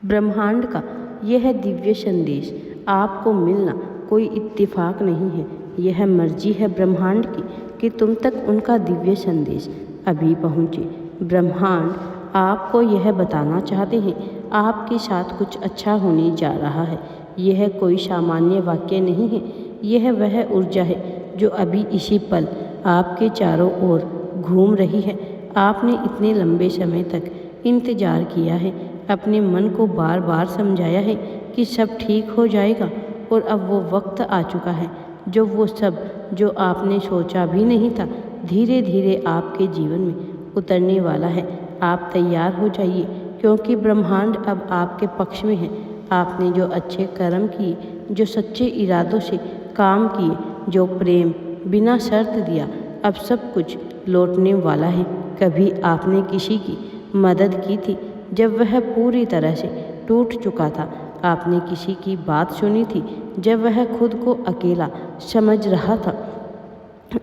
ब्रह्मांड का यह दिव्य संदेश आपको मिलना कोई इत्तेफाक नहीं है। यह मर्जी है ब्रह्मांड की कि तुम तक उनका दिव्य संदेश अभी पहुँचे। ब्रह्मांड आपको यह बताना चाहते हैं आपके साथ कुछ अच्छा होने जा रहा है। यह कोई सामान्य वाक्य नहीं है, यह वह ऊर्जा है जो अभी इसी पल आपके चारों ओर घूम रही है। आपने इतने लंबे समय तक इंतजार किया है, अपने मन को बार बार समझाया है कि सब ठीक हो जाएगा, और अब वो वक्त आ चुका है जो वो सब जो आपने सोचा भी नहीं था धीरे धीरे आपके जीवन में उतरने वाला है। आप तैयार हो जाइए, क्योंकि ब्रह्मांड अब आपके पक्ष में है। आपने जो अच्छे कर्म किए, जो सच्चे इरादों से काम किए, जो प्रेम बिना शर्त दिया, अब सब कुछ लौटने वाला है। कभी आपने किसी की मदद की थी जब वह पूरी तरह से टूट चुका था। आपने किसी की बात सुनी थी जब वह खुद को अकेला समझ रहा था।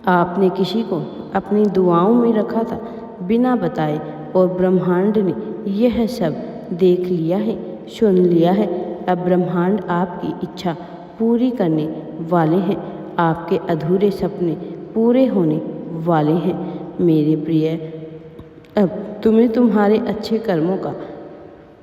आपने किसी को अपनी दुआओं में रखा था बिना बताए, और ब्रह्मांड ने यह सब देख लिया है, सुन लिया है। अब ब्रह्मांड आपकी इच्छा पूरी करने वाले हैं। आपके अधूरे सपने पूरे होने वाले हैं। मेरे प्रिय, अब तुम्हें तुम्हारे अच्छे कर्मों का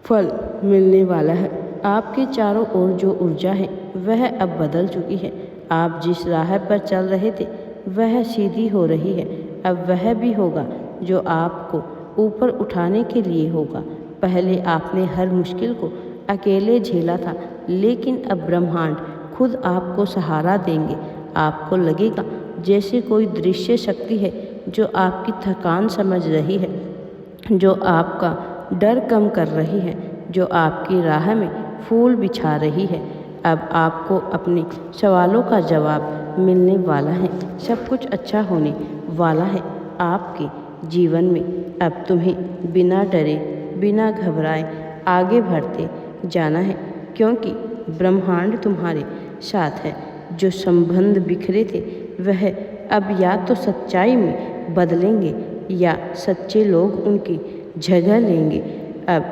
फल मिलने वाला है। आपके चारों ओर जो ऊर्जा है वह अब बदल चुकी है। आप जिस राह पर चल रहे थे वह सीधी हो रही है। अब वह भी होगा जो आपको ऊपर उठाने के लिए होगा। पहले आपने हर मुश्किल को अकेले झेला था, लेकिन अब ब्रह्मांड खुद आपको सहारा देंगे। आपको लगेगा जैसे कोई दृश्य शक्ति है जो आपकी थकान समझ रही है, जो आपका डर कम कर रही है, जो आपकी राह में फूल बिछा रही है। अब आपको अपने सवालों का जवाब मिलने वाला है। सब कुछ अच्छा होने वाला है आपके जीवन में। अब तुम्हें बिना डरे, बिना घबराए आगे बढ़ते जाना है, क्योंकि ब्रह्मांड तुम्हारे साथ है। जो संबंध बिखरे थे वह अब या तो सच्चाई में बदलेंगे या सच्चे लोग उनकी जगह लेंगे। अब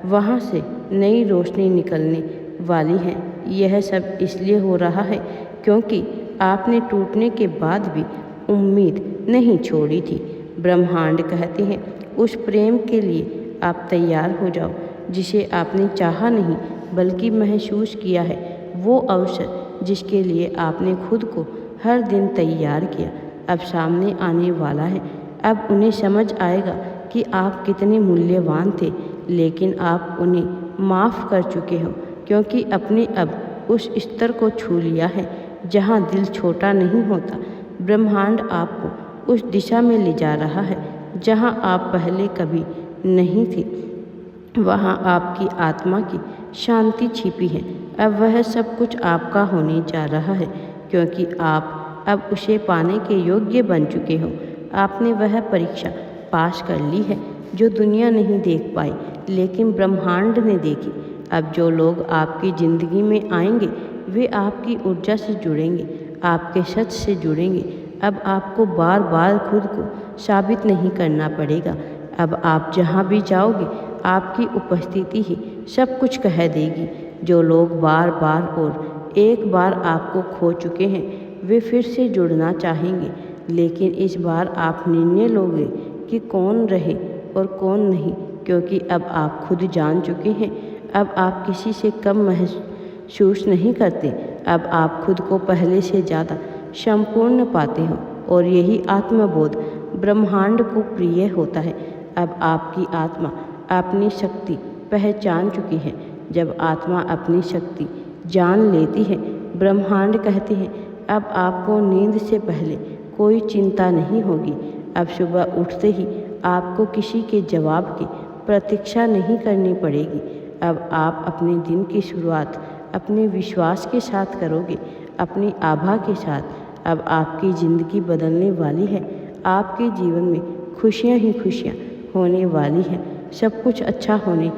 वहाँ से नई रोशनी निकलने वाली है। यह सब इसलिए हो रहा है क्योंकि आपने टूटने के बाद भी उम्मीद नहीं छोड़ी थी। ब्रह्मांड कहते हैं उस प्रेम के लिए आप तैयार हो जाओ जिसे आपने चाहा नहीं बल्कि महसूस किया है। वो अवसर जिसके लिए आपने खुद को हर दिन तैयार किया अब सामने आने वाला है। अब उन्हें समझ आएगा कि आप कितने मूल्यवान थे, लेकिन आप उन्हें माफ़ कर चुके हो, क्योंकि अपने अब उस स्तर को छू लिया है जहाँ दिल छोटा नहीं होता। ब्रह्मांड आपको उस दिशा में ले जा रहा है जहाँ आप पहले कभी नहीं थे। वहाँ आपकी आत्मा की शांति छिपी है। अब वह सब कुछ आपका होने जा रहा है, क्योंकि आप अब उसे पाने के योग्य बन चुके हो। आपने वह परीक्षा पास कर ली है जो दुनिया नहीं देख पाई, लेकिन ब्रह्मांड ने देखी। अब जो लोग आपकी ज़िंदगी में आएंगे वे आपकी ऊर्जा से जुड़ेंगे, आपके सच से जुड़ेंगे। अब आपको बार बार खुद को साबित नहीं करना पड़ेगा। अब आप जहाँ भी जाओगे आपकी उपस्थिति ही सब कुछ कह देगी। जो लोग बार बार और एक बार आपको खो चुके हैं वे फिर से जुड़ना चाहेंगे, लेकिन इस बार आप निर्णय लोगे कि कौन रहे और कौन नहीं, क्योंकि अब आप खुद जान चुके हैं। अब आप किसी से कम महसूस नहीं करते। अब आप खुद को पहले से ज़्यादा संपूर्ण पाते हो, और यही आत्मबोध ब्रह्मांड को प्रिय होता है। अब आपकी आत्मा अपनी शक्ति पहचान चुकी है। जब आत्मा अपनी शक्ति जान लेती है, ब्रह्मांड कहते हैं अब आपको नींद से पहले कोई चिंता नहीं होगी। अब सुबह उठते ही आपको किसी के जवाब की प्रतीक्षा नहीं करनी पड़ेगी। अब आप अपने दिन की शुरुआत अपने विश्वास के साथ करोगे, अपनी आभा के साथ। अब आपकी ज़िंदगी बदलने वाली है। आपके जीवन में खुशियाँ ही खुशियाँ होने वाली हैं। सब कुछ अच्छा होने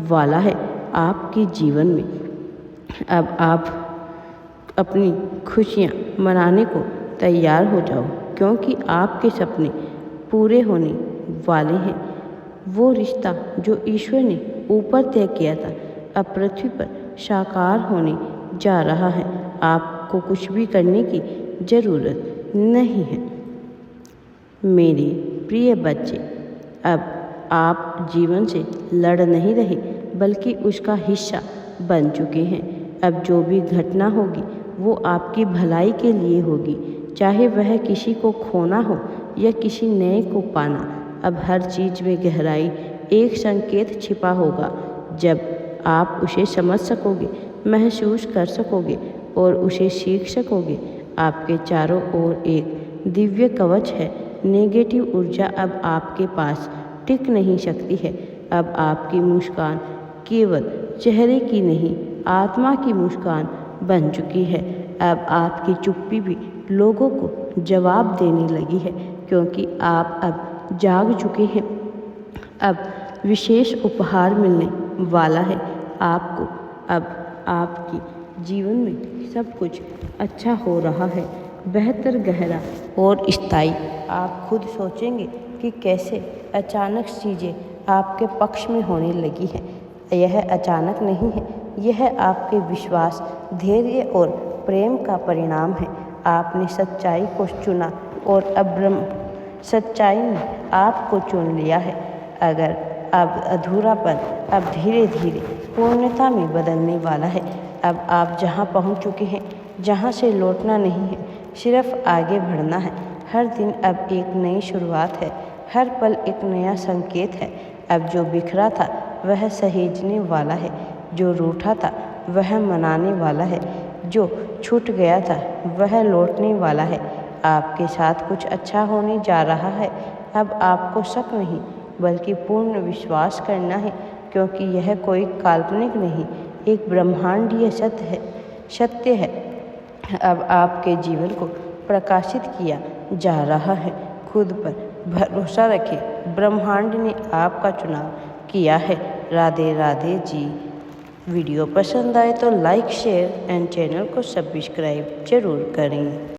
वाला है आपके जीवन में। अब आप अपनी खुशियाँ मनाने को तैयार हो जाओ, क्योंकि आपके सपने पूरे होने वाले हैं। वो रिश्ता जो ईश्वर ने ऊपर तय किया था अब पृथ्वी पर साकार होने जा रहा है। आपको कुछ भी करने की ज़रूरत नहीं है। मेरे प्रिय बच्चे, अब आप जीवन से लड़ नहीं रहे बल्कि उसका हिस्सा बन चुके हैं। अब जो भी घटना होगी वो आपकी भलाई के लिए होगी, चाहे वह किसी को खोना हो या किसी नए को पाना। अब हर चीज़ में गहराई एक संकेत छिपा होगा। जब आप उसे समझ सकोगे, महसूस कर सकोगे और उसे सीख सकोगे। आपके चारों ओर एक दिव्य कवच है। नेगेटिव ऊर्जा अब आपके पास टिक नहीं सकती है। अब आपकी मुस्कान केवल चेहरे की नहीं, आत्मा की मुस्कान बन चुकी है। अब आपकी चुप्पी भी लोगों को जवाब देने लगी है, क्योंकि आप अब जाग चुके हैं। अब विशेष उपहार मिलने वाला है आपको। अब आपके जीवन में सब कुछ अच्छा हो रहा है, बेहतर, गहरा और स्थायी। आप खुद सोचेंगे कि कैसे अचानक चीज़ें आपके पक्ष में होने लगी हैं। यह अचानक नहीं है, यह आपके विश्वास, धैर्य और प्रेम का परिणाम है। आपने सच्चाई को चुना और अब ब्रह्म सच्चाई ने आपको चुन लिया है। अगर अब अधूरापन अब धीरे धीरे पूर्णता में बदलने वाला है। अब आप जहाँ पहुँच चुके हैं, जहाँ से लौटना नहीं है, सिर्फ आगे बढ़ना है। हर दिन अब एक नई शुरुआत है, हर पल एक नया संकेत है। अब जो बिखरा था वह सहेजने वाला है, जो रूठा था वह मनाने वाला है, जो छूट गया था वह लौटने वाला है। आपके साथ कुछ अच्छा होने जा रहा है। अब आपको शक नहीं बल्कि पूर्ण विश्वास करना है, क्योंकि यह कोई काल्पनिक नहीं, एक ब्रह्मांडीय सत्य है। अब आपके जीवन को प्रकाशित किया जा रहा है। खुद पर भरोसा रखें, ब्रह्मांड ने आपका चुनाव किया है। राधे राधे जी। वीडियो पसंद आए तो लाइक, शेयर एंड चैनल को सब्सक्राइब जरूर करें।